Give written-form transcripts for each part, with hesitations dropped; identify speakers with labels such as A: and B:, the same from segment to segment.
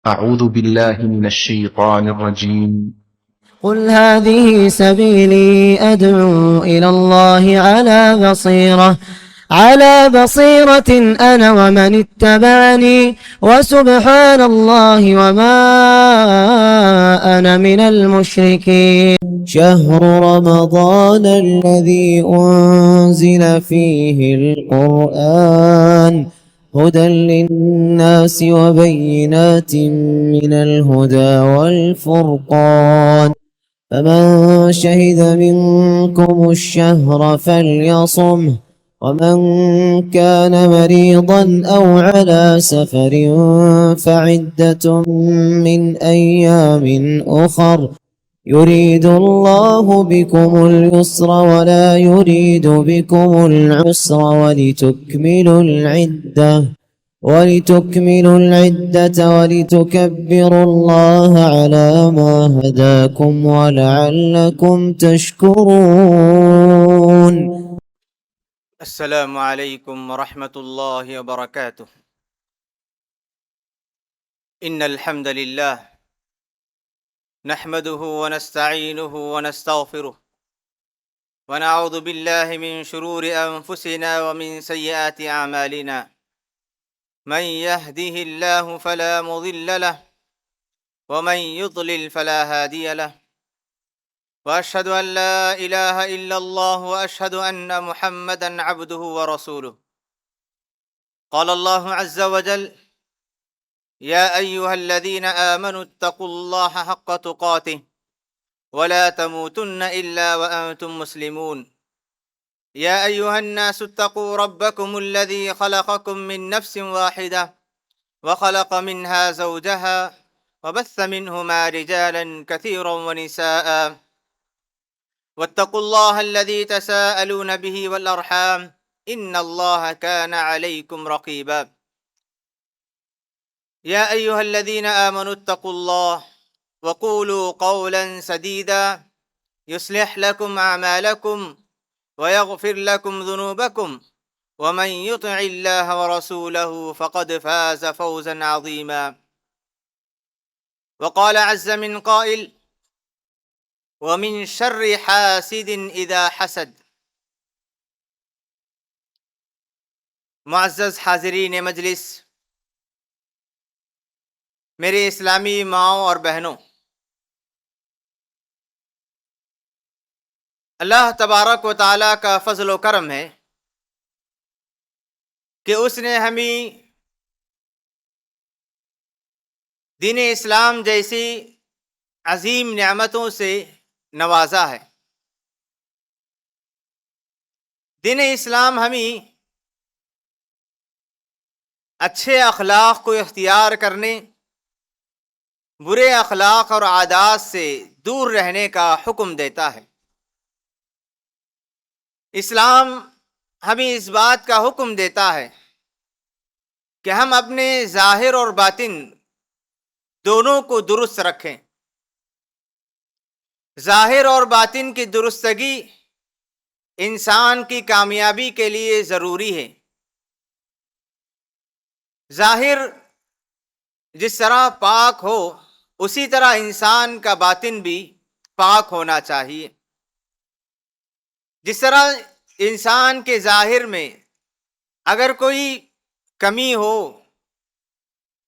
A: أعوذ بالله من الشيطان الرجيم.
B: قل هذه سبيلي أدعو إلى الله على بصيرة أنا ومن اتبعني وسبحان الله وما أنا من المشركين. شهر رمضان الذي أنزل فيه القرآن هدى للناس وبينات من الهدى والفرقان، فمن شهد منكم الشهر فليصمه، ومن كان مريضا أو على سفر فعدة من أيام أخر، يريد الله بكم اليسر ولا يريد بكم العسر ولتكملوا العدة ولتكبروا الله على ما هداكم ولعلكم تشكرون.
C: السلام علیکم ورحمۃ اللہ وبرکاتہ. ان الحمد للہ نحمده ونستعینه ونستغفره ونعوذ باللہ من شرور انفسنا ومن سیئات اعمالنا. من يهده الله فلا مضل له ومن يضلل فلا هادي له، وأشهد أن لا إله إلا الله وأشهد أن محمدا عبده ورسوله. قال الله عز وجل: يا أيها الذين آمنوا اتقوا الله حق تقاته ولا تموتن إلا وأنتم مسلمون. يا أيها الناس اتقوا ربكم الذي خلقكم من نفس واحدة وخلق منها زوجها وبث منهما رجالا كثيرا ونساء، واتقوا الله الذي تساءلون به والأرحام إن الله كان عليكم رقيبا. يا أيها الذين آمنوا اتقوا الله وقولوا قولا سديدا يصلح لكم أعمالكم ويغفر لكم ذنوبكم، ومن يطع الله ورسوله فقد فاز فوزا عظيما. وقال عز من قائل: ومن شر حاسد اذا حسد. معزز حاضرین مجلس، میرے اسلامی ماؤں اور بہنوں، اللہ تبارک و تعالیٰ کا فضل و کرم ہے کہ اس نے ہمیں دین اسلام جیسی عظیم نعمتوں سے نوازا ہے. دین اسلام ہمیں اچھے اخلاق کو اختیار کرنے، برے اخلاق اور عادات سے دور رہنے کا حکم دیتا ہے. اسلام ہمیں اس بات کا حکم دیتا ہے کہ ہم اپنے ظاہر اور باطن دونوں کو درست رکھیں. ظاہر اور باطن کی درستگی انسان کی کامیابی کے لیے ضروری ہے. ظاہر جس طرح پاک ہو اسی طرح انسان کا باطن بھی پاک ہونا چاہیے. جس طرح انسان کے ظاہر میں اگر کوئی کمی ہو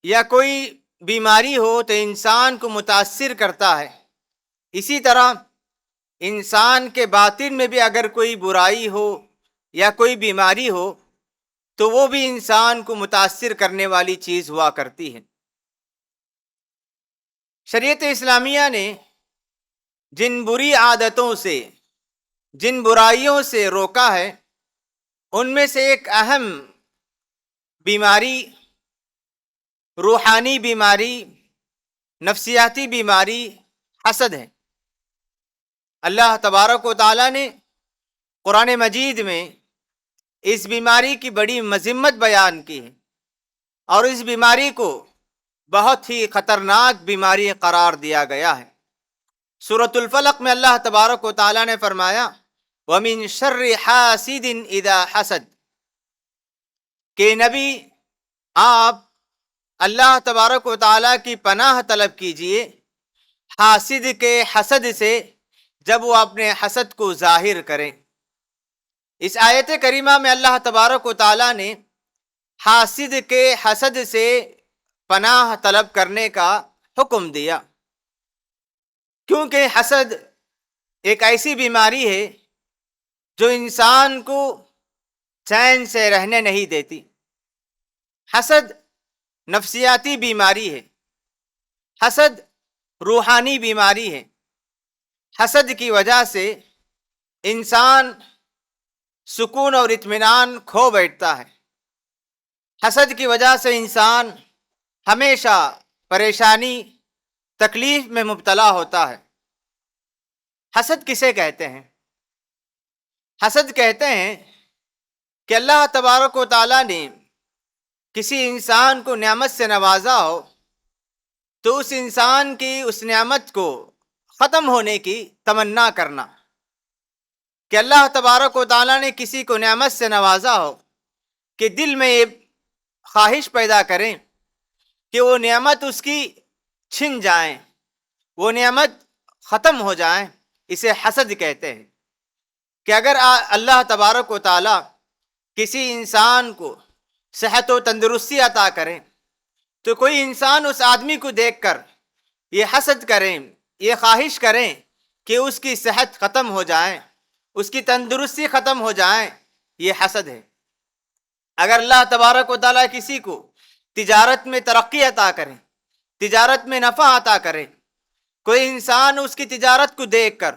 C: یا کوئی بیماری ہو تو انسان کو متاثر کرتا ہے، اسی طرح انسان کے باطن میں بھی اگر کوئی برائی ہو یا کوئی بیماری ہو تو وہ بھی انسان کو متاثر کرنے والی چیز ہوا کرتی ہے. شریعت اسلامیہ نے جن بری عادتوں سے، جن برائیوں سے روکا ہے، ان میں سے ایک اہم بیماری، روحانی بیماری، نفسیاتی بیماری حسد ہے. اللہ تبارک و تعالیٰ نے قرآن مجید میں اس بیماری کی بڑی مذمت بیان کی ہے اور اس بیماری کو بہت ہی خطرناک بیماری قرار دیا گیا ہے. سورۃ الفلق میں اللہ تبارک و تعالیٰ نے فرمایا: وَمِن شَرِّ حَاسِدٍ اِذَا حَسَد، کہ نبی آپ اللہ تبارک و تعالیٰ کی پناہ طلب کیجئے حاسد کے حسد سے جب وہ اپنے حسد کو ظاہر کریں۔ اس آیت کریمہ میں اللہ تبارک و تعالیٰ نے حاسد کے حسد سے پناہ طلب کرنے کا حکم دیا، کیونکہ حسد ایک ایسی بیماری ہے جو انسان کو چین سے رہنے نہیں دیتی۔ حسد نفسیاتی بیماری ہے، حسد روحانی بیماری ہے۔ حسد کی وجہ سے انسان سکون اور اطمینان کھو بیٹھتا ہے۔ حسد کی وجہ سے انسان ہمیشہ پریشانی تکلیف میں مبتلا ہوتا ہے۔ حسد کسے کہتے ہیں؟ حسد کہتے ہیں کہ اللہ تبارک و تعالیٰ نے کسی انسان کو نعمت سے نوازا ہو تو اس انسان کی اس نعمت کو ختم ہونے کی تمنا کرنا، کہ اللہ تبارک و تعالیٰ نے کسی کو نعمت سے نوازا ہو کہ دل میں یہ خواہش پیدا کریں کہ وہ نعمت اس کی چھن جائیں، وہ نعمت ختم ہو جائیں، اسے حسد کہتے ہیں۔ کہ اگر اللہ تبارک و تعالیٰ کسی انسان کو صحت و تندرستی عطا کریں تو کوئی انسان اس آدمی کو دیکھ کر یہ حسد کریں، یہ خواہش کریں کہ اس کی صحت ختم ہو جائے، اس کی تندرستی ختم ہو جائے، یہ حسد ہے۔ اگر اللہ تبارک و تعالیٰ کسی کو تجارت میں ترقی عطا کریں، تجارت میں نفع عطا کریں، کوئی انسان اس کی تجارت کو دیکھ کر،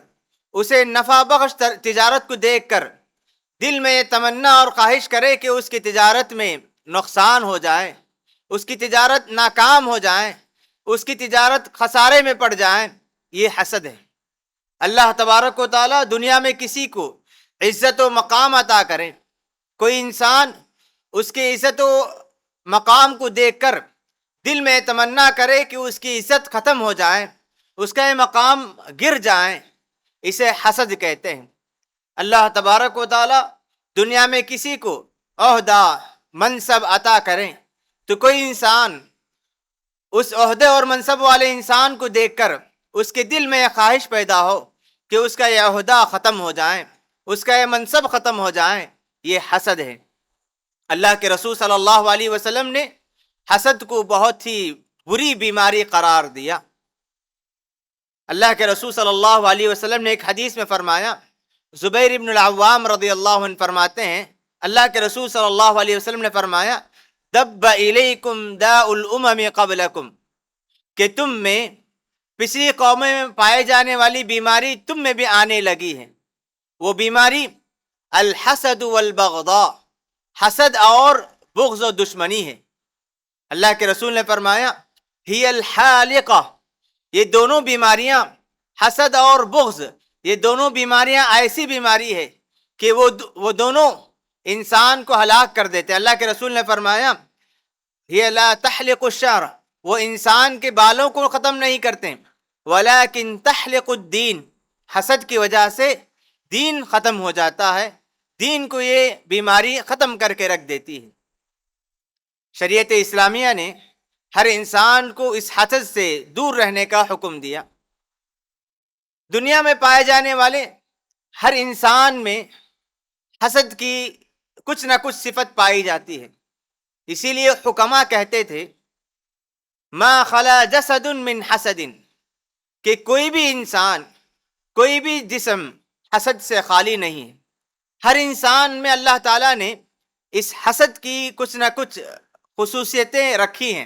C: اسے نفع بخش تجارت کو دیکھ کر دل میں یہ تمنا اور خواہش کرے کہ اس کی تجارت میں نقصان ہو جائے، اس کی تجارت ناکام ہو جائے، اس کی تجارت خسارے میں پڑ جائے، یہ حسد ہے۔ اللہ تبارک و تعالیٰ دنیا میں کسی کو عزت و مقام عطا کرے، کوئی انسان اس کی عزت و مقام کو دیکھ کر دل میں تمنا کرے کہ اس کی عزت ختم ہو جائے، اس کا یہ مقام گر جائے، اسے حسد کہتے ہیں۔ اللہ تبارک و تعالیٰ دنیا میں کسی کو عہدہ منصب عطا کریں تو کوئی انسان اس عہدے اور منصب والے انسان کو دیکھ کر اس کے دل میں یہ خواہش پیدا ہو کہ اس کا یہ عہدہ ختم ہو جائے، اس کا یہ منصب ختم ہو جائے، یہ حسد ہے۔ اللہ کے رسول صلی اللہ علیہ وسلم نے حسد کو بہت ہی بری بیماری قرار دیا۔ اللہ کے رسول صلی اللہ علیہ وسلم نے ایک حدیث میں فرمایا، زبیر ابن العوام رضی اللہ عنہ فرماتے ہیں، اللہ کے رسول صلی اللہ علیہ وسلم نے فرمایا، دب الیکم داء الامم قبلکم، کہ تم میں پچھلی قوموں میں پائے جانے والی بیماری تم میں بھی آنے لگی ہے۔ وہ بیماری الحسد والبغضاء، حسد اور بغض و دشمنی ہے۔ اللہ کے رسول نے فرمایا، ہی الحالقہ، یہ دونوں بیماریاں حسد اور بغض، یہ دونوں بیماریاں ایسی بیماری ہے کہ وہ دونوں انسان کو ہلاک کر دیتے۔ اللہ کے رسول نے فرمایا، ہی لا تحلق الشعر، وہ انسان کے بالوں کو ختم نہیں کرتے، ولیکن تحلق الدین، حسد کی وجہ سے دین ختم ہو جاتا ہے، دین کو یہ بیماری ختم کر کے رکھ دیتی ہے۔ شریعت اسلامیہ نے ہر انسان کو اس حسد سے دور رہنے کا حکم دیا۔ دنیا میں پائے جانے والے ہر انسان میں حسد کی کچھ نہ کچھ صفت پائی جاتی ہے۔ اسی لیے حکما کہتے تھے، ما خلا جسد من حسد، کہ کوئی بھی انسان، کوئی بھی جسم حسد سے خالی نہیں ہے۔ ہر انسان میں اللہ تعالیٰ نے اس حسد کی کچھ نہ کچھ خصوصیتیں رکھی ہیں،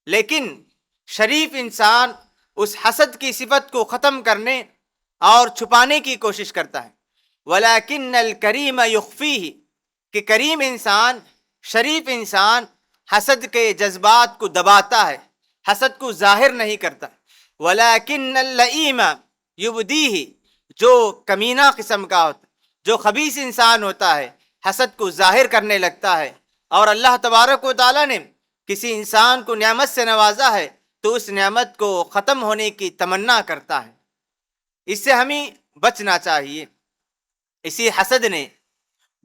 C: لیکن شریف انسان اس حسد کی صفت کو ختم کرنے اور چھپانے کی کوشش کرتا ہے۔ وَلَكِنَّ الْكَرِيمَ يُخْفِيهِ، کہ کریم انسان، شریف انسان حسد کے جذبات کو دباتا ہے، حسد کو ظاہر نہیں کرتا۔ وَلَكِنَّ اللَّئِيمَ يُبْدِيهِ، جو کمینہ قسم کا ہوتا، جو خبیث انسان ہوتا ہے، حسد کو ظاہر کرنے لگتا ہے۔ اور اللہ تبارک و تعالیٰ نے کسی انسان کو نعمت سے نوازا ہے تو اس نعمت کو ختم ہونے کی تمنا کرتا ہے۔ اس سے ہمیں بچنا چاہیے۔ اسی حسد نے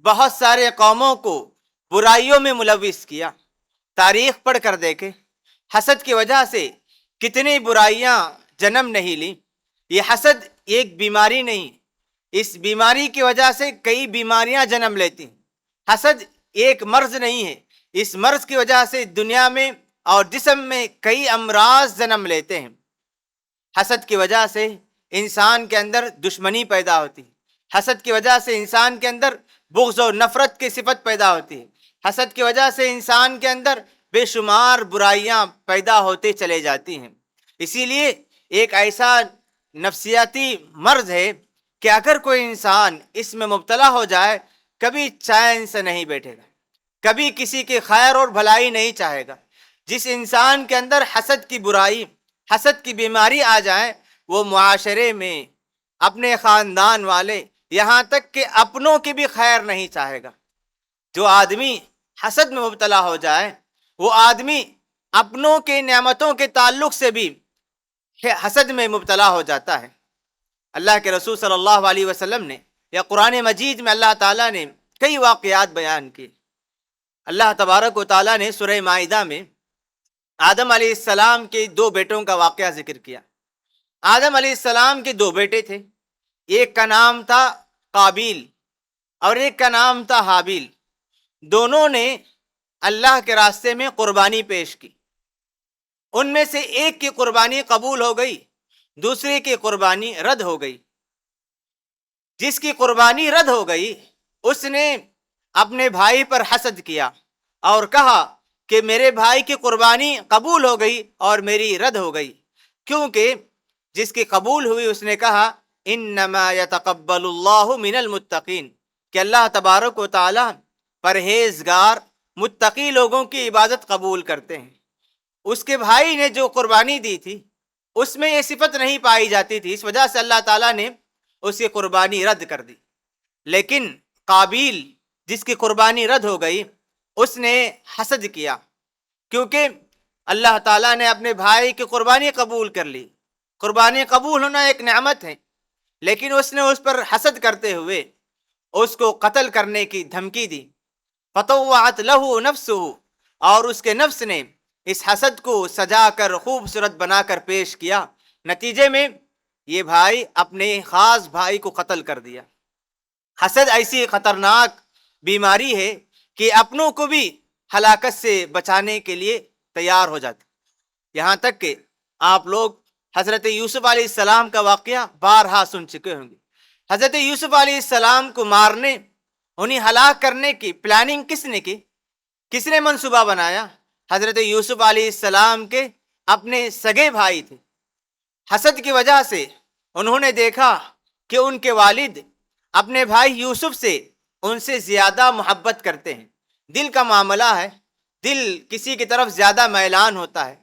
C: بہت سارے قوموں کو برائیوں میں ملوث کیا۔ تاریخ پڑھ کر دیکھے، حسد کی وجہ سے کتنی برائیاں جنم نہیں لی۔ یہ حسد ایک بیماری نہیں، اس بیماری کی وجہ سے کئی بیماریاں جنم لیتی ہیں۔ حسد ایک مرض نہیں ہے، اس مرض کی وجہ سے دنیا میں اور جسم میں کئی امراض جنم لیتے ہیں۔ حسد کی وجہ سے انسان کے اندر دشمنی پیدا ہوتی ہے، حسد کی وجہ سے انسان کے اندر بغض و نفرت کی صفت پیدا ہوتی ہے، حسد کی وجہ سے انسان کے اندر بے شمار برائیاں پیدا ہوتے چلے جاتی ہیں۔ اسی لیے ایک ایسا نفسیاتی مرض ہے کہ اگر کوئی انسان اس میں مبتلا ہو جائے، کبھی چین سے نہیں بیٹھے گا، کبھی کسی کی خیر اور بھلائی نہیں چاہے گا۔ جس انسان کے اندر حسد کی برائی، حسد کی بیماری آ جائے، وہ معاشرے میں اپنے خاندان والے، یہاں تک کہ اپنوں کی بھی خیر نہیں چاہے گا۔ جو آدمی حسد میں مبتلا ہو جائے، وہ آدمی اپنوں کے نعمتوں کے تعلق سے بھی حسد میں مبتلا ہو جاتا ہے۔ اللہ کے رسول صلی اللہ علیہ وسلم نے یا قرآن مجید میں اللہ تعالیٰ نے کئی واقعات بیان کیے۔ اللہ تبارک و تعالیٰ نے سورہ مائدہ میں آدم علیہ السلام کے 2 بیٹوں کا واقعہ ذکر کیا۔ آدم علیہ السلام کے 2 بیٹے تھے، ایک کا نام تھا قابیل اور ایک کا نام تھا حابیل۔ دونوں نے اللہ کے راستے میں قربانی پیش کی۔ ان میں سے ایک کی قربانی قبول ہو گئی، دوسرے کی قربانی رد ہو گئی۔ جس کی قربانی رد ہو گئی، اس نے اپنے بھائی پر حسد کیا اور کہا کہ میرے بھائی کی قربانی قبول ہو گئی اور میری رد ہو گئی، کیونکہ جس کی قبول ہوئی اس نے کہا انما یتقبل اللہ من المتقین، کہ اللہ تبارک و تعالی پرہیزگار متقی لوگوں کی عبادت قبول کرتے ہیں۔ اس کے بھائی نے جو قربانی دی تھی اس میں یہ صفت نہیں پائی جاتی تھی، اس وجہ سے اللہ تعالیٰ نے اس کی قربانی رد کر دی۔ لیکن قابیل جس کی قربانی رد ہو گئی، اس نے حسد کیا، کیونکہ اللہ تعالیٰ نے اپنے بھائی کی قربانی قبول کر لی۔ قربانی قبول ہونا ایک نعمت ہے، لیکن اس نے اس پر حسد کرتے ہوئے اس کو قتل کرنے کی دھمکی دی۔ فطوعت لہ نفسہ، اور اس کے نفس نے اس حسد کو سجا کر خوبصورت بنا کر پیش کیا۔ نتیجے میں یہ بھائی اپنے خاص بھائی کو قتل کر دیا۔ حسد ایسی خطرناک بیماری ہے کہ اپنوں کو بھی ہلاکت سے بچانے کے لیے تیار ہو جاتے۔ یہاں تک کہ آپ لوگ حضرت یوسف علیہ السلام کا واقعہ بارہا سن چکے ہوں گے۔ حضرت یوسف علیہ السلام کو مارنے، انہیں ہلاک کرنے کی پلاننگ کس نے کی؟ کس نے منصوبہ بنایا؟ حضرت یوسف علیہ السلام کے اپنے سگے بھائی تھے۔ حسد کی وجہ سے انہوں نے دیکھا کہ ان کے والد اپنے بھائی یوسف سے ان سے زیادہ محبت کرتے ہیں۔ دل کا معاملہ ہے، دل کسی کی طرف زیادہ میلان ہوتا ہے۔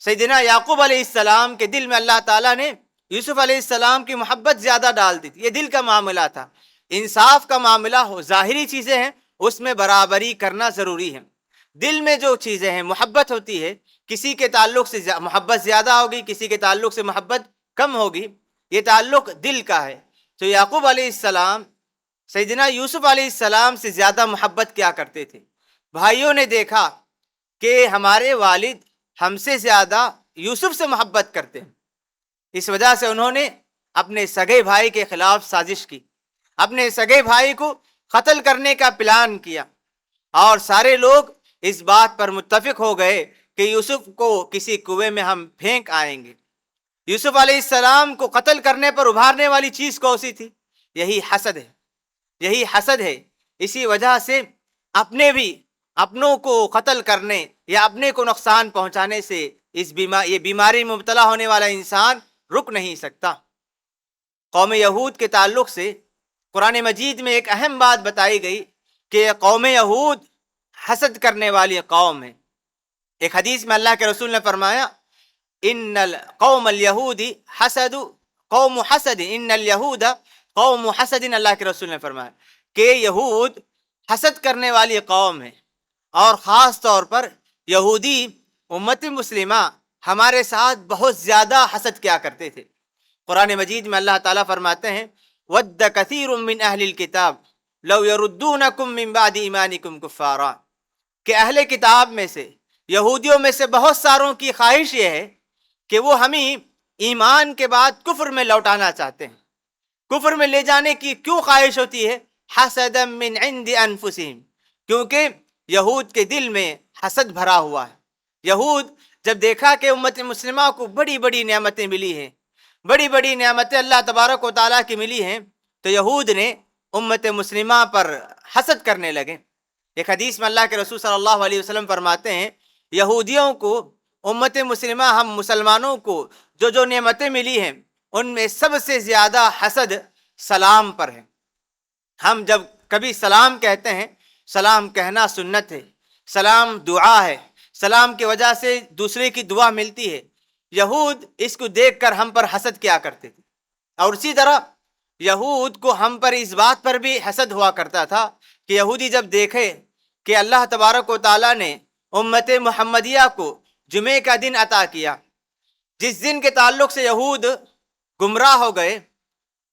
C: سیدنا یعقوب علیہ السلام کے دل میں اللہ تعالیٰ نے یوسف علیہ السلام کی محبت زیادہ ڈال دی تھی۔ یہ دل کا معاملہ تھا۔ انصاف کا معاملہ ہو، ظاہری چیزیں ہیں اس میں برابری کرنا ضروری ہے۔ دل میں جو چیزیں ہیں، محبت ہوتی ہے، کسی کے تعلق سے محبت زیادہ ہوگی، کسی کے تعلق سے محبت کم ہوگی، یہ تعلق دل کا ہے۔ تو یعقوب علیہ السلام سیدنا یوسف علیہ السلام سے زیادہ محبت کیا کرتے تھے۔ بھائیوں نے دیکھا کہ ہمارے والد ہم سے زیادہ یوسف سے محبت کرتے ہیں، اس وجہ سے انہوں نے اپنے سگے بھائی کے خلاف سازش کی، اپنے سگے بھائی کو قتل کرنے کا پلان کیا، اور سارے لوگ اس بات پر متفق ہو گئے کہ یوسف کو کسی کنویں میں ہم پھینک آئیں گے۔ یوسف علیہ السلام کو قتل کرنے پر ابھارنے والی چیز کون سی تھی؟ یہی حسد ہے، یہی حسد ہے۔ اسی وجہ سے اپنوں کو قتل کرنے یا اپنے کو نقصان پہنچانے سے یہ بیماری میں مبتلا ہونے والا انسان رک نہیں سکتا۔ قوم یہود کے تعلق سے قرآن مجید میں ایک اہم بات بتائی گئی کہ قوم یہود حسد کرنے والی قوم ہے۔ ایک حدیث میں اللہ کے رسول نے فرمایا ان القوم اليہود حسد قوم حسد، ان الیہود قوم حسد، اللہ کے رسول نے فرمایا کہ یہود حسد کرنے والی قوم ہے، اور خاص طور پر یہودی امت مسلمہ ہمارے ساتھ بہت زیادہ حسد کیا کرتے تھے۔ قرآن مجید میں اللہ تعالیٰ فرماتے ہیں وَدَّ كَثِيرٌ مِّنْ أَهْلِ الْكِتَابِ لَوْ يَرُدُّونَكُم مِّن بَعْدِ إِيمَانِكُمْ كُفَّارًا، کہ اہل کتاب میں سے یہودیوں میں سے بہت ساروں کی خواہش یہ ہے کہ وہ ہمیں ایمان کے بعد کفر میں لوٹانا چاہتے ہیں۔ کفر میں لے جانے کی کیوں خواہش ہوتی ہے؟ حسدا من عند انفسہم، کیونکہ یہود کے دل میں حسد بھرا ہوا ہے۔ یہود جب دیکھا کہ امت مسلمہ کو بڑی بڑی نعمتیں ملی ہیں، بڑی بڑی نعمتیں اللہ تبارک و تعالیٰ کی ملی ہیں، تو یہود نے امت مسلمہ پر حسد کرنے لگے۔ ایک حدیث میں اللہ کے رسول صلی اللہ علیہ وسلم فرماتے ہیں، یہودیوں کو، امت مسلمہ ہم مسلمانوں کو جو نعمتیں ملی ہیں ان میں سب سے زیادہ حسد سلام پر ہے۔ ہم جب کبھی سلام کہتے ہیں، سلام کہنا سنت ہے، سلام دعا ہے، سلام کی وجہ سے دوسرے کی دعا ملتی ہے۔ یہود اس کو دیکھ کر ہم پر حسد کیا کرتے تھے، اور اسی طرح یہود کو ہم پر اس بات پر بھی حسد ہوا کرتا تھا کہ یہودی جب دیکھے کہ اللہ تبارک و تعالیٰ نے امت محمدیہ کو جمعے کا دن عطا کیا، جس دن کے تعلق سے یہود گمراہ ہو گئے،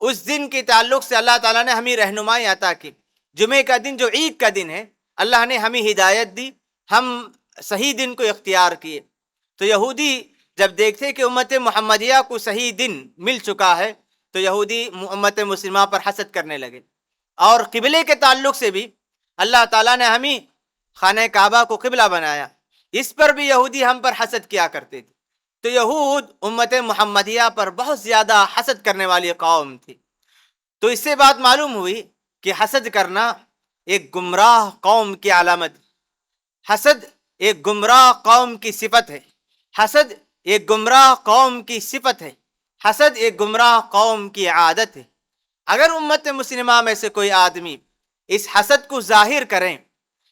C: اس دن کے تعلق سے اللہ تعالیٰ نے ہمیں رہنمائی عطا کی۔ جمعے کا دن جو عید کا دن ہے، اللہ نے ہمیں ہدایت دی، ہم صحیح دن کو اختیار کیے۔ تو یہودی جب دیکھتے کہ امت محمدیہ کو صحیح دن مل چکا ہے تو یہودی امت مسلمہ پر حسد کرنے لگے۔ اور قبلے کے تعلق سے بھی اللہ تعالیٰ نے ہمیں خانہ کعبہ کو قبلہ بنایا، اس پر بھی یہودی ہم پر حسد کیا کرتے تھے۔ تو یہود امت محمدیہ پر بہت زیادہ حسد کرنے والی قوم تھی۔ تو اس سے بات معلوم ہوئی کہ حسد کرنا ایک گمراہ قوم کی علامت، حسد ایک گمراہ قوم کی صفت ہے، حسد ایک گمراہ قوم کی صفت ہے، حسد ایک گمراہ قوم کی عادت ہے۔ اگر امت مسلمہ میں سے کوئی آدمی اس حسد کو ظاہر کریں،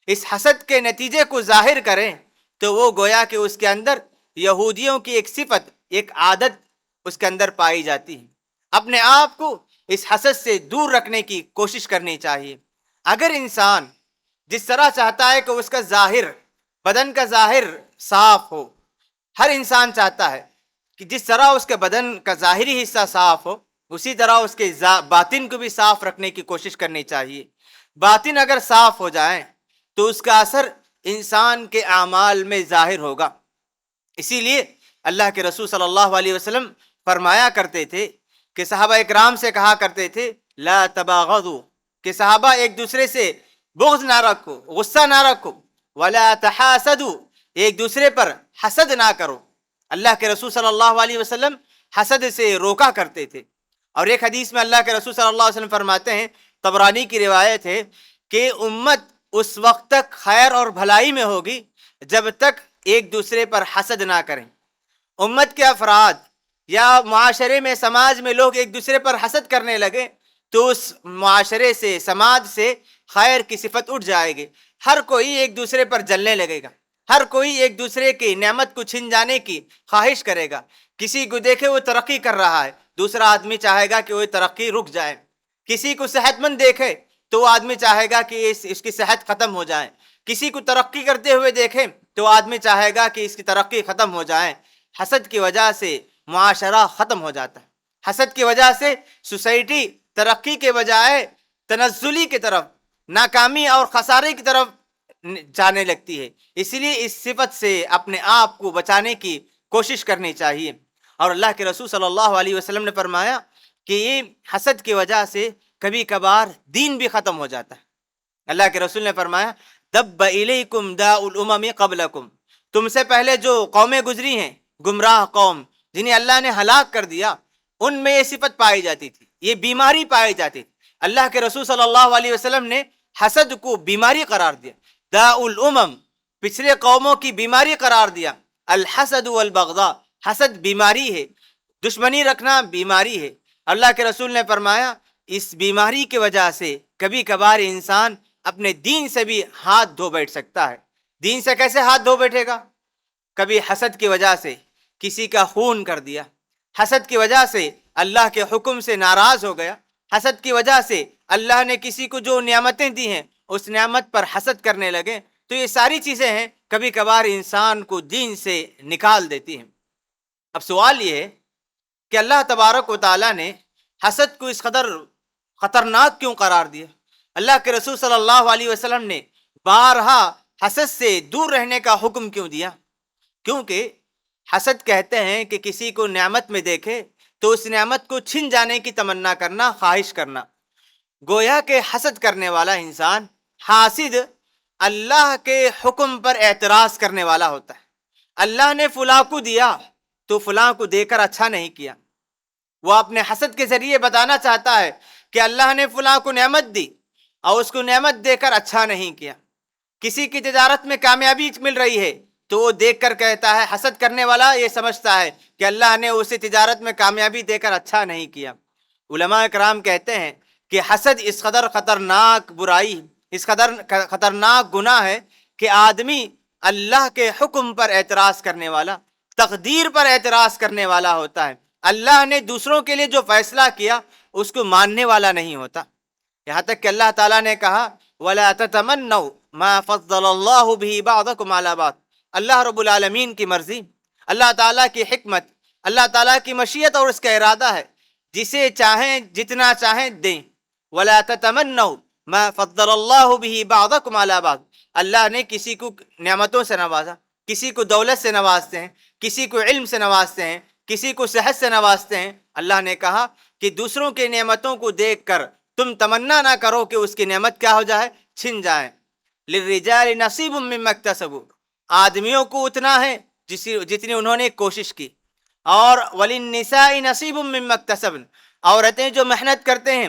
C: اس حسد کے نتیجے کو ظاہر کریں، تو وہ گویا کہ اس کے اندر یہودیوں کی ایک صفت، ایک عادت اس کے اندر پائی جاتی ہے۔ اپنے آپ کو اس حسد سے دور رکھنے کی کوشش کرنی چاہیے۔ اگر انسان جس طرح چاہتا ہے کہ اس کا ظاہر، بدن کا ظاہر صاف ہو، ہر انسان چاہتا ہے کہ جس طرح اس کے بدن کا ظاہری حصہ صاف ہو، اسی طرح اس کے باطن کو بھی صاف رکھنے کی کوشش کرنی چاہیے۔ باطن اگر صاف ہو جائے تو اس کا اثر انسان کے اعمال میں ظاہر ہوگا۔ اسی لیے اللہ کے رسول صلی اللہ علیہ وسلم فرمایا کرتے تھے کہ صحابہ اکرام سے کہا کرتے تھے لا تباغضوا، کہ صحابہ ایک دوسرے سے بغض نہ رکھو، غصہ نہ رکھو، ولا تحاسدوا، ایک دوسرے پر حسد نہ کرو۔ اللہ کے رسول صلی اللہ علیہ وسلم حسد سے روکا کرتے تھے۔ اور ایک حدیث میں اللہ کے رسول صلی اللہ علیہ وسلم فرماتے ہیں، طبرانی کی روایت ہے کہ امت اس وقت تک خیر اور بھلائی میں ہوگی جب تک ایک دوسرے پر حسد نہ کریں۔ امت کے افراد یا معاشرے میں، سماج میں لوگ ایک دوسرے پر حسد کرنے لگے تو اس معاشرے سے، سماج سے خیر کی صفت اٹھ جائے گی۔ ہر کوئی ایک دوسرے پر جلنے لگے گا، ہر کوئی ایک دوسرے کی نعمت کو چھن جانے کی خواہش کرے گا۔ کسی کو دیکھے وہ ترقی کر رہا ہے، دوسرا آدمی چاہے گا کہ وہ ترقی رک جائے۔ کسی کو صحت مند دیکھے تو وہ آدمی چاہے گا کہ اس کی صحت ختم ہو جائے۔ کسی کو ترقی کرتے ہوئے دیکھے تو آدمی چاہے گا کہ اس کی ترقی ختم ہو جائے۔ حسد کی وجہ سے معاشرہ ختم ہو جاتا ہے، حسد کی وجہ سے سوسائٹی ترقی کے بجائے تنزلی کی طرف، ناکامی اور خسارے کی طرف جانے لگتی ہے۔ اسی لیے اس صفت سے اپنے آپ کو بچانے کی کوشش کرنی چاہیے۔ اور اللہ کے رسول صلی اللہ علیہ وسلم نے فرمایا کہ یہ حسد کی وجہ سے کبھی کبھار دین بھی ختم ہو جاتا ہے۔ اللہ کے رسول نے فرمایا دب الیکم داء الامم قبلکم، تم سے پہلے جو قومیں گزری ہیں، گمراہ قوم جنہیں اللہ نے ہلاک کر دیا، ان میں یہ صفت پائی جاتی تھی، یہ بیماری پائی جاتی تھی۔ اللہ کے رسول صلی اللہ علیہ وسلم نے حسد کو بیماری قرار دیا، داء الامم، پچھلے قوموں کی بیماری قرار دیا۔ الحسد والبغضاء، حسد بیماری ہے، دشمنی رکھنا بیماری ہے۔ اللہ کے رسول نے فرمایا اس بیماری کی وجہ سے کبھی کبھار انسان اپنے دین سے بھی ہاتھ دھو بیٹھ سکتا ہے۔ دین سے کیسے ہاتھ دھو بیٹھے گا؟ کبھی حسد کی وجہ سے کسی کا خون کر دیا، حسد کی وجہ سے اللہ کے حکم سے ناراض ہو گیا، حسد کی وجہ سے اللہ نے کسی کو جو نعمتیں دی ہیں اس نعمت پر حسد کرنے لگے، تو یہ ساری چیزیں ہیں کبھی کبھار انسان کو دین سے نکال دیتی ہیں۔ اب سوال یہ ہے کہ اللہ تبارک و تعالیٰ نے حسد کو اس قدر خطرناک کیوں قرار دیا؟ اللہ کے رسول صلی اللہ علیہ وسلم نے بارہا حسد سے دور رہنے کا حکم کیوں دیا؟ کیونکہ حسد کہتے ہیں کہ کسی کو نعمت میں دیکھے تو اس نعمت کو چھن جانے کی تمنا کرنا، خواہش کرنا۔ گویا کہ حسد کرنے والا انسان، حاسد، اللہ کے حکم پر اعتراض کرنے والا ہوتا ہے۔ اللہ نے فلاں کو دیا تو فلاں کو دے کر اچھا نہیں کیا۔ وہ اپنے حسد کے ذریعے بتانا چاہتا ہے کہ اللہ نے فلاں کو نعمت دی اور اس کو نعمت دے کر اچھا نہیں کیا۔ کسی کی تجارت میں کامیابی مل رہی ہے تو وہ دیکھ کر کہتا ہے، حسد کرنے والا یہ سمجھتا ہے کہ اللہ نے اسے تجارت میں کامیابی دے کر اچھا نہیں کیا۔ علماء کرام کہتے ہیں کہ حسد اس قدر خطرناک برائی، اس قدر خطرناک گناہ ہے کہ آدمی اللہ کے حکم پر اعتراض کرنے والا، تقدیر پر اعتراض کرنے والا ہوتا ہے۔ اللہ نے دوسروں کے لیے جو فیصلہ کیا اس کو ماننے والا نہیں ہوتا۔ یہاں تک کہ اللہ تعالیٰ نے کہا وَلَا تَتَمَنَّوْا مَا فَضَّلَ اللَّهُ بِهِ بَعْضَكُمْ عَلَى بَعْضٍ۔ اللہ رب العالمین کی مرضی، اللہ تعالیٰ کی حکمت، اللہ تعالیٰ کی مشیت اور اس کا ارادہ ہے، جسے چاہیں جتنا چاہیں دیں۔ وَلَا تَتَمَنَّوْا مَا فَضَّلَ اللَّهُ بِهِ بَعْضَكُمْ عَلَى بَعْضٍ۔ اللہ نے کسی کو نعمتوں سے نوازا، کسی کو دولت سے نوازتے ہیں، کسی کو علم سے نوازتے ہیں، کسی کو صحت سے نوازتے ہیں۔ اللہ نے کہا کہ دوسروں کی نعمتوں کو دیکھ کر تم تمنا نہ کرو کہ اس کی نعمت کیا ہو جائے، چھن جائے۔ لِلرِّجَالِ نَصِيبٌ مِّمَّا اكْتَسَبُوا۔ آدمیوں کو اتنا ہے جتنی انہوں نے کوشش کی، اور وَلِلنِّسَاءِ نَصِيبٌ مِّمَّا اكْتَسَبْنَ۔ عورتیں جو محنت کرتے ہیں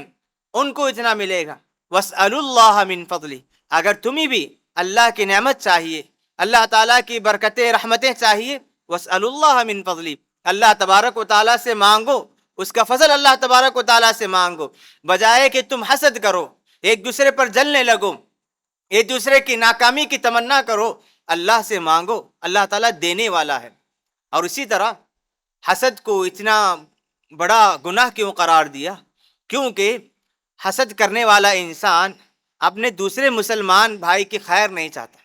C: ان کو اتنا ملے گا۔ وَاسْأَلُوا اللَّهَ مِن فَضْلِهِ۔ اگر تمہیں بھی اللہ کی نعمت چاہیے، اللہ تعالیٰ کی برکتیں رحمتیں چاہیے، وَاسْأَلُوا اللَّهَ مِن فَضْلِهِ، اللہ تبارک و تعالیٰ سے مانگو، اس کا فضل اللہ تبارک و تعالیٰ سے مانگو، بجائے کہ تم حسد کرو، ایک دوسرے پر جلنے لگو، ایک دوسرے کی ناکامی کی تمنا کرو۔ اللہ سے مانگو، اللہ تعالیٰ دینے والا ہے۔ اور اسی طرح حسد کو اتنا بڑا گناہ کیوں قرار دیا؟ کیونکہ حسد کرنے والا انسان اپنے دوسرے مسلمان بھائی کی خیر نہیں چاہتا۔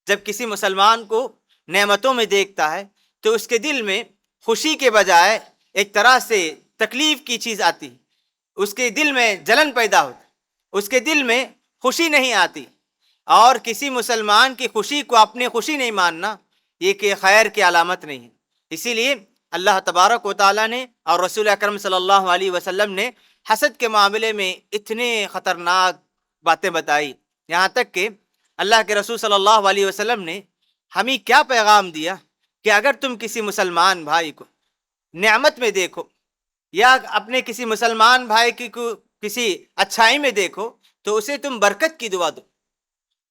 C: جب کسی مسلمان کو نعمتوں میں دیکھتا ہے تو اس کے دل میں خوشی کے بجائے ایک طرح سے تکلیف کی چیز آتی، اس کے دل میں جلن پیدا ہوتی، اس کے دل میں خوشی نہیں آتی۔ اور کسی مسلمان کی خوشی کو اپنی خوشی نہیں ماننا، یہ کہ خیر کی علامت نہیں ہے۔ اسی لیے اللہ تبارک و تعالیٰ نے اور رسول اکرم صلی اللہ علیہ وسلم نے حسد کے معاملے میں اتنے خطرناک باتیں بتائی، یہاں تک کہ اللہ کے رسول صلی اللہ علیہ وسلم نے ہمیں کیا پیغام دیا کہ اگر تم کسی مسلمان بھائی کو نعمت میں دیکھو یا اپنے کسی مسلمان بھائی کی کو کسی اچھائی میں دیکھو تو اسے تم برکت کی دعا دو۔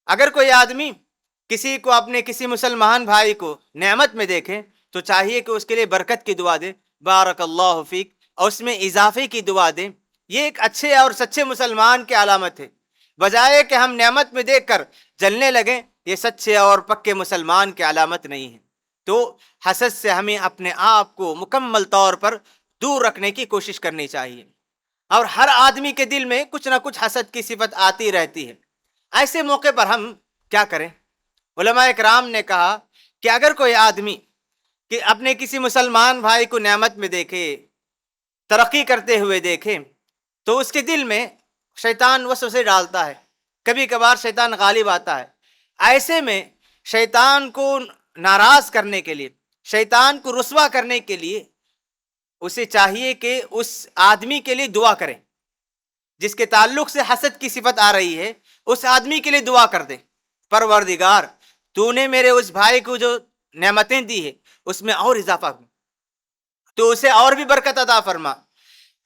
C: اگر کوئی آدمی کسی کو اپنے کسی مسلمان بھائی کو نعمت میں دیکھے تو چاہیے کہ اس کے لیے برکت کی دعا دے، بارک اللہ فیک، اور اس میں اضافے کی دعا دیں۔ یہ ایک اچھے اور سچے مسلمان کی علامت ہے، بجائے کہ ہم نعمت میں دیکھ کر جلنے لگیں۔ یہ سچے اور پکے مسلمان کی علامت نہیں ہے۔ تو حسد سے ہمیں اپنے آپ کو مکمل طور پر دور رکھنے کی کوشش کرنی چاہیے۔ اور ہر آدمی کے دل میں کچھ نہ کچھ حسد کی صفت آتی رہتی ہے۔ ایسے موقع پر ہم کیا کریں؟ علماء کرام نے کہا کہ اگر کوئی آدمی کہ اپنے کسی مسلمان بھائی کو نعمت میں دیکھے، ترقی کرتے ہوئے دیکھے، تو اس کے دل میں شیطان وسوسے ڈالتا ہے، کبھی کبھار شیطان غالب آتا ہے۔ ایسے میں شیطان کو ناراض کرنے کے لیے، شیطان کو رسوا کرنے کے لیے اسے چاہیے کہ اس آدمی کے لیے دعا کرے جس کے تعلق سے حسد کی صفت آ رہی ہے۔ اس آدمی کے لیے دعا کر دیں، پروردگار تو نے میرے اس بھائی کو جو نعمتیں دی ہے اس میں اور اضافہ کر، تو اسے اور بھی برکت عطا فرما۔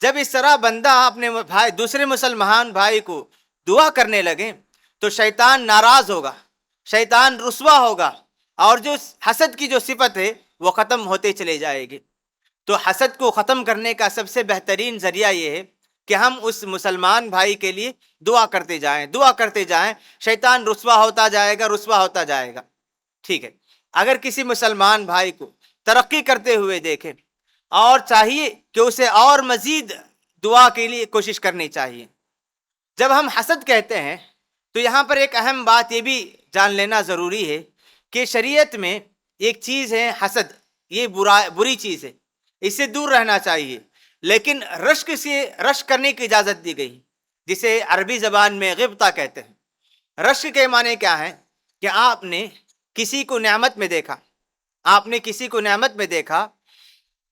C: جب اس طرح بندہ اپنے بھائی دوسرے مسلمان بھائی کو دعا کرنے لگے تو شیطان ناراض ہوگا، شیطان رسوا ہوگا، اور جو حسد کی جو صفت ہے وہ ختم ہوتے چلے جائے گی۔ تو حسد کو ختم کرنے کا سب سے بہترین ذریعہ یہ ہے کہ ہم اس مسلمان بھائی کے لیے دعا کرتے جائیں، دعا کرتے جائیں، شیطان رسوا ہوتا جائے گا، رسوا ہوتا جائے گا۔ ٹھیک ہے، اگر کسی مسلمان بھائی کو ترقی کرتے ہوئے دیکھیں اور چاہیے کہ اسے اور مزید دعا کے لیے کوشش کرنی چاہیے۔ جب ہم حسد کہتے ہیں تو یہاں پر ایک اہم بات یہ بھی جان لینا ضروری ہے کہ شریعت میں ایک چیز ہے حسد، یہ بری چیز ہے، اس سے دور رہنا چاہیے، لیکن رشک کرنے کی اجازت دی گئی، جسے عربی زبان میں غبطہ کہتے ہیں۔ رشک کے معنی کیا ہے؟ کہ آپ نے کسی کو نعمت میں دیکھا، آپ نے کسی کو نعمت میں دیکھا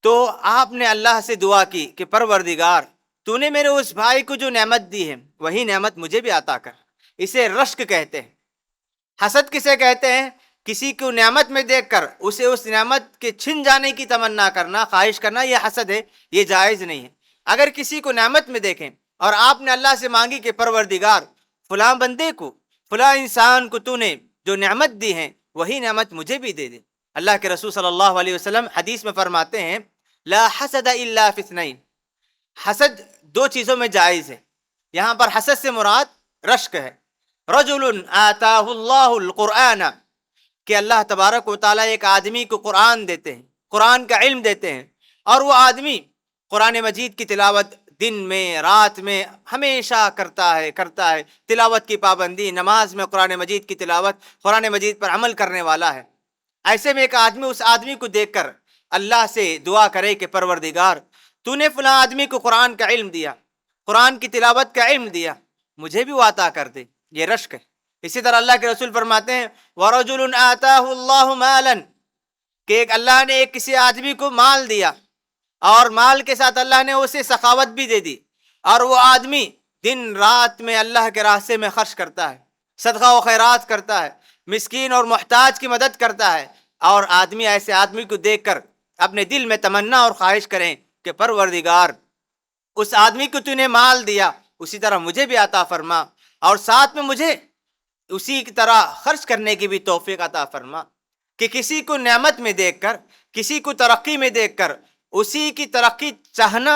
C: تو آپ نے اللہ سے دعا کی کہ پروردگار تو نے میرے اس بھائی کو جو نعمت دی ہے وہی نعمت مجھے بھی عطا کر۔ اسے رشک کہتے ہیں۔ حسد کسے کہتے ہیں؟ کسی کو نعمت میں دیکھ کر اسے اس نعمت کے چھن جانے کی تمنا کرنا، خواہش کرنا، یہ حسد ہے، یہ جائز نہیں ہے۔ اگر کسی کو نعمت میں دیکھیں اور آپ نے اللہ سے مانگی کہ پروردگار فلاں بندے کو، فلاں انسان کو تو نے جو نعمت دی ہے وہی نعمت مجھے بھی دے دے۔ اللہ کے رسول صلی اللہ علیہ وسلم حدیث میں فرماتے ہیں لا حسد الا فی اثنین، حسد دو چیزوں میں جائز ہے۔ یہاں پر حسد سے مراد رشک ہے۔ رجل آتاہ اللہ القرآن، کہ اللہ تبارک و تعالیٰ ایک آدمی کو قرآن دیتے ہیں، قرآن کا علم دیتے ہیں، اور وہ آدمی قرآن مجید کی تلاوت دن میں رات میں ہمیشہ کرتا ہے، تلاوت کی پابندی، نماز میں قرآن مجید کی تلاوت، قرآن مجید پر عمل کرنے والا ہے۔ ایسے میں ایک آدمی اس آدمی کو دیکھ کر اللہ سے دعا کرے کہ پروردگار تو نے فلاں آدمی کو قرآن کا علم دیا، قرآن کی تلاوت کا علم دیا، مجھے بھی وہ عطا کر دے، یہ رشک ہے۔ اسی طرح اللہ کے رسول فرماتے ہیں وَرَجُلٌ آتَاهُ اللَّهُ مَالًا، کہ اللہ نے ایک کسی آدمی کو مال دیا اور مال کے ساتھ اللہ نے اسے سخاوت بھی دے دی، اور وہ آدمی دن رات میں اللہ کے راستے میں خرچ کرتا ہے، صدقہ و خیرات کرتا ہے، مسکین اور محتاج کی مدد کرتا ہے، اور آدمی ایسے آدمی کو دیکھ کر اپنے دل میں تمنا اور خواہش کریں کہ پروردگار اس آدمی کو تو نے مال دیا اسی طرح مجھے بھی عطا فرما، اور ساتھ میں مجھے اسی کی طرح خرچ کرنے کی بھی توفیق عطا فرما۔ کہ کسی کو نعمت میں دیکھ کر، کسی کو ترقی میں دیکھ کر اسی کی ترقی چاہنا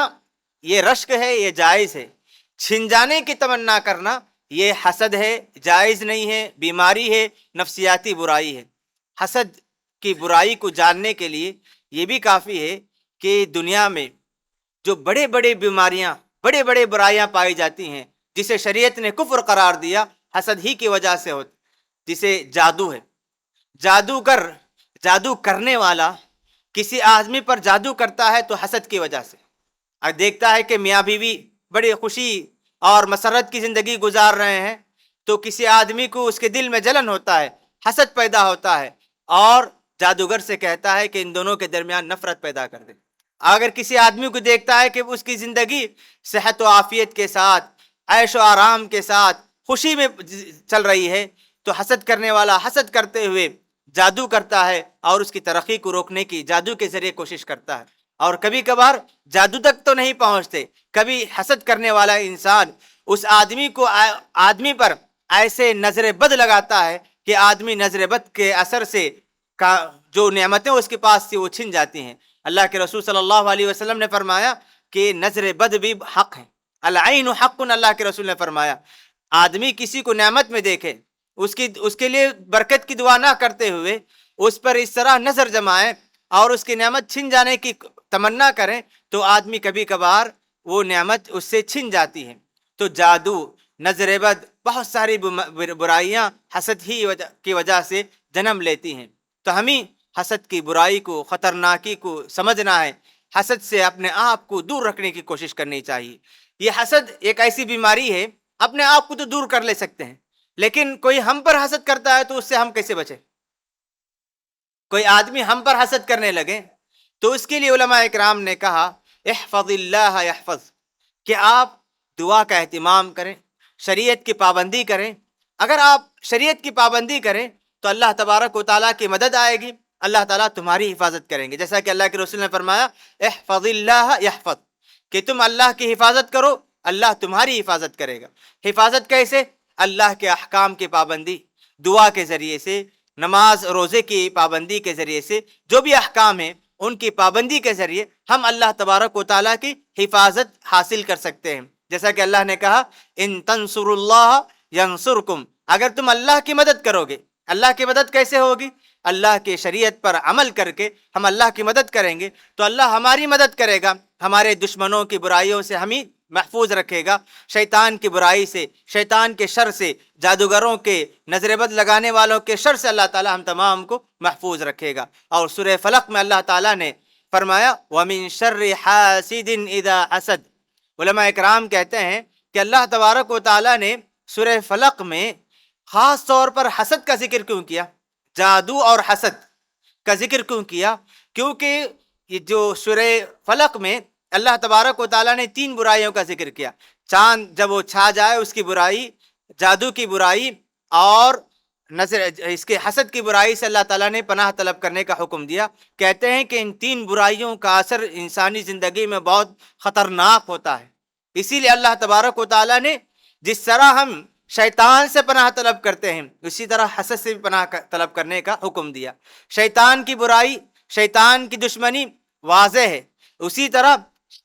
C: یہ رشک ہے، یہ جائز ہے۔ چھن جانے کی تمنا کرنا یہ حسد ہے، جائز نہیں ہے، بیماری ہے، نفسیاتی برائی ہے۔ حسد کی برائی کو جاننے کے لیے یہ بھی کافی ہے کہ دنیا میں جو بڑے بڑے بیماریاں، بڑے بڑے برائیاں پائی جاتی ہیں جسے شریعت نے کفر قرار دیا، حسد ہی کی وجہ سے ہوتا، جسے جادو ہے۔ جادوگر، جادو کرنے والا کسی آدمی پر جادو کرتا ہے تو حسد کی وجہ سے، اور دیکھتا ہے کہ میاں بیوی بڑی خوشی اور مسرت کی زندگی گزار رہے ہیں تو کسی آدمی کو اس کے دل میں جلن ہوتا ہے، حسد پیدا ہوتا ہے، اور جادوگر سے کہتا ہے کہ ان دونوں کے درمیان نفرت پیدا کر دے۔ اگر کسی آدمی کو دیکھتا ہے کہ اس کی زندگی صحت و عافیت کے ساتھ، عیش و آرام کے ساتھ، خوشی میں چل رہی ہے تو حسد کرنے والا حسد کرتے ہوئے جادو کرتا ہے اور اس کی ترقی کو روکنے کی جادو کے ذریعے کوشش کرتا ہے۔ اور کبھی کبھار جادو تک تو نہیں پہنچتے، کبھی حسد کرنے والا انسان اس آدمی کو، آدمی پر ایسے نظر بد لگاتا ہے کہ آدمی نظر بد کے اثر سے جو نعمتیں اس کے پاس تھی وہ چھن جاتی ہیں۔ اللہ کے رسول صلی اللہ علیہ وسلم نے فرمایا کہ نظر بد بھی حق ہے، العین حق، اللہ کے رسول نے فرمایا آدمی کسی کو نعمت میں دیکھے، اس کے لیے برکت کی دعا نہ کرتے ہوئے اس پر اس طرح نظر جمائیں اور اس کی نعمت چھن جانے کی تمنا کریں تو آدمی کبھی کبھار وہ نعمت اس سے چھن جاتی ہے۔ تو جادو، نظر بد، بہت ساری برائیاں حسد ہی کی وجہ سے جنم لیتی ہیں۔ تو ہمیں حسد کی برائی کو، خطرناکی کو سمجھنا ہے، حسد سے اپنے آپ کو دور رکھنے کی کوشش کرنی چاہیے۔ یہ حسد ایک ایسی بیماری ہے، اپنے آپ کو تو دور کر لے سکتے ہیں، لیکن کوئی ہم پر حسد کرتا ہے تو اس سے ہم کیسے بچیں؟ کوئی آدمی ہم پر حسد کرنے لگے تو اس کے لیے علماء اکرام نے کہا احفظ اللہ یحفظ، کہ آپ دعا کا اہتمام کریں، شریعت کی پابندی کریں۔ اگر آپ شریعت کی پابندی کریں تو اللہ تبارک و تعالیٰ کی مدد آئے گی، اللہ تعالیٰ تمہاری حفاظت کریں گے۔ جیسا کہ اللہ کے رسول نے فرمایا احفظ اللہ یحفظ، کہ تم اللہ کی حفاظت کرو، اللہ تمہاری حفاظت کرے گا۔ حفاظت کیسے؟ اللہ کے احکام کی پابندی، دعا کے ذریعے سے، نماز روزے کی پابندی کے ذریعے سے، جو بھی احکام ہیں ان کی پابندی کے ذریعے ہم اللہ تبارک و تعالیٰ کی حفاظت حاصل کر سکتے ہیں۔ جیسا کہ اللہ نے کہا ان تنصروا اللہ ینصرکم، اگر تم اللہ کی مدد کرو گے۔ اللہ کی مدد کیسے ہوگی؟ اللہ کے شریعت پر عمل کر کے ہم اللہ کی مدد کریں گے تو اللہ ہماری مدد کرے گا، ہمارے دشمنوں کی برائیوں سے ہمیں محفوظ رکھے گا، شیطان کی برائی سے، شیطان کے شر سے، جادوگروں کے، نظر بد لگانے والوں کے شر سے اللہ تعالی ہم تمام کو محفوظ رکھے گا۔ اور سورہ فلق میں اللہ تعالیٰ نے فرمایا وَمِن شَرِّ حَاسِدٍ إِذَا حَسَدَ، علماء اکرام کہتے ہیں کہ اللہ تبارک و تعالیٰ نے سورہ فلق میں خاص طور پر حسد کا ذکر کیوں کیا؟ جادو اور حسد کا ذکر کیوں کیا؟ کیونکہ یہ جو سورہ فلق میں اللہ تبارک و تعالیٰ نے 3 برائیوں کا ذکر کیا. چاند جب وہ چھا جائے اس کی برائی، جادو کی برائی، اور نظر اس کے حسد کی برائی سے اللہ تعالیٰ نے پناہ طلب کرنے کا حکم دیا. کہتے ہیں کہ ان 3 برائیوں کا اثر انسانی زندگی میں بہت خطرناک ہوتا ہے. اسی لیے اللہ تبارک و تعالیٰ نے جس طرح ہم شیطان سے پناہ طلب کرتے ہیں اسی طرح حسد سے بھی پناہ طلب کرنے کا حکم دیا. شیطان کی برائی، شیطان کی دشمنی واضح ہے، اسی طرح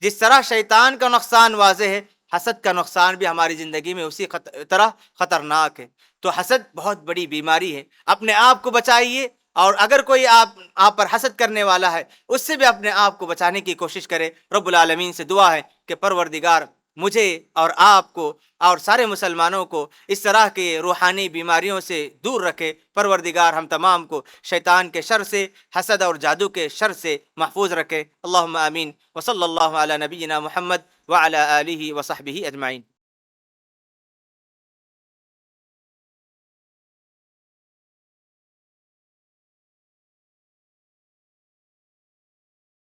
C: جس طرح شیطان کا نقصان واضح ہے حسد کا نقصان بھی ہماری زندگی میں اسی طرح خطرناک ہے. تو حسد بہت بڑی بیماری ہے. اپنے آپ کو بچائیے، اور اگر کوئی آپ پر حسد کرنے والا ہے اس سے بھی اپنے آپ کو بچانے کی کوشش کرے. رب العالمین سے دعا ہے کہ پروردگار مجھے اور آپ کو اور سارے مسلمانوں کو اس طرح کے روحانی بیماریوں سے دور رکھے. پروردگار ہم تمام کو شیطان کے شر سے، حسد اور جادو کے شر سے محفوظ رکھے. اللہم آمین. وصلی اللہ علی نبینا محمد وعلی آلہ وصحبہ اجمعین.